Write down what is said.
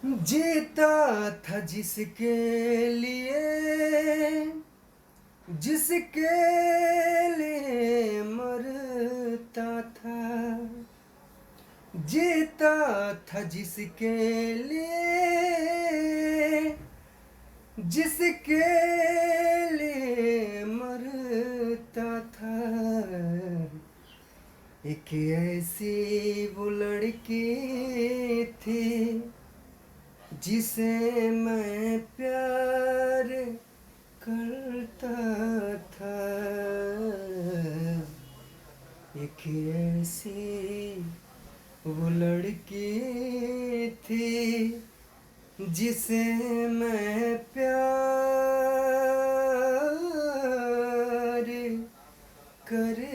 जीता था जिसके लिए, जिसके लिए मरता था। जीता था जिसके लिए, जिसके लिए मरता था। एक ऐसी वो लड़की थी जिसे मैं प्यार करता था। एक ऐसी वो लड़की थी जिसे मैं प्यार कर